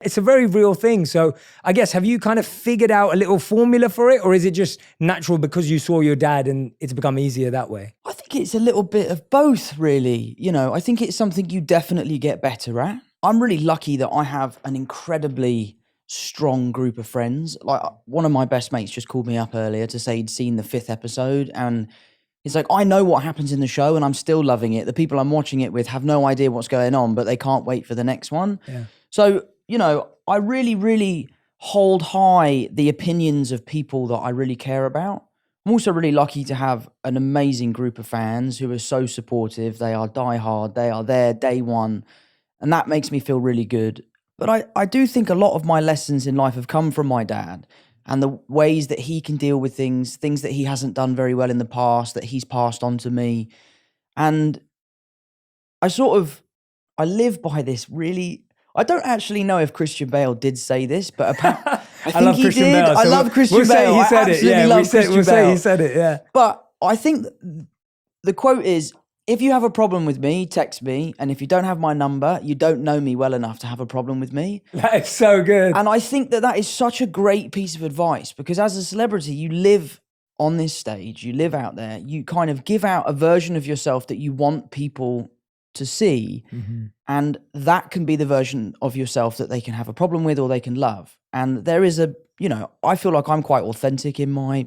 It's a very real thing. So I guess, have you kind of figured out a little formula for it, or is it just natural because you saw your dad and it's become easier that way? I think it's a little bit of both, really. You know, I think it's something you definitely get better at. I'm really lucky that I have an incredibly strong group of friends. Like, one of my best mates just called me up earlier to say he'd seen the 5th episode, and it's like, I know what happens in the show and I'm still loving it. The people I'm watching it with have no idea what's going on, but they can't wait for the next one. Yeah. So, you know, I really, really hold high the opinions of people that I really care about. I'm also really lucky to have an amazing group of fans who are so supportive. They are diehard. They are there day one. And that makes me feel really good. But I do think a lot of my lessons in life have come from my dad, and the ways that he can deal with things that he hasn't done very well in the past, that he's passed on to me. And I live by this really... I don't actually know if Christian Bale did say this, but I think he did. Bale, I love Christian Bale. He said it. Yeah, love Christian we'll say Bale. he said it, yeah. But I think the quote is, if you have a problem with me, text me. And if you don't have my number, you don't know me well enough to have a problem with me. That is so good. And I think that is such a great piece of advice, because as a celebrity, you live on this stage, you live out there, you kind of give out a version of yourself that you want people to see. Mm-hmm. And that can be the version of yourself that they can have a problem with or they can love. And there is I feel like I'm quite authentic in my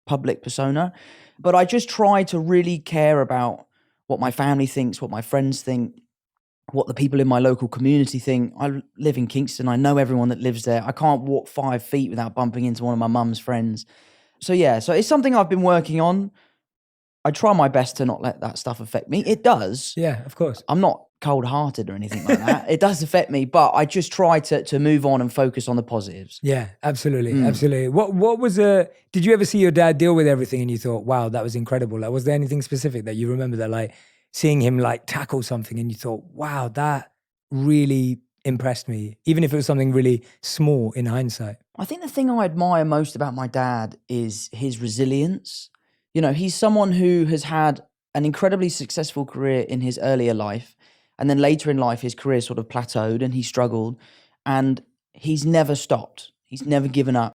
public persona, but I just try to really care about what my family thinks, what my friends think, what the people in my local community think. I live in Kingston. I know everyone that lives there. I can't walk 5 feet without bumping into one of my mum's friends. So yeah, so it's something I've been working on. I try my best to not let that stuff affect me. It does. Yeah, of course. I'm not cold-hearted or anything like that. It does affect me, but I just try to move on and focus on the positives. Yeah, absolutely, absolutely. What was did you ever see your dad deal with everything and you thought, wow, that was incredible? Like, was there anything specific that you remember that, like, seeing him like tackle something and you thought, wow, that really impressed me, even if it was something really small in hindsight? I think the thing I admire most about my dad is his resilience. You know, he's someone who has had an incredibly successful career in his earlier life, and then later in life, his career sort of plateaued and he struggled, and he's never stopped. He's never given up.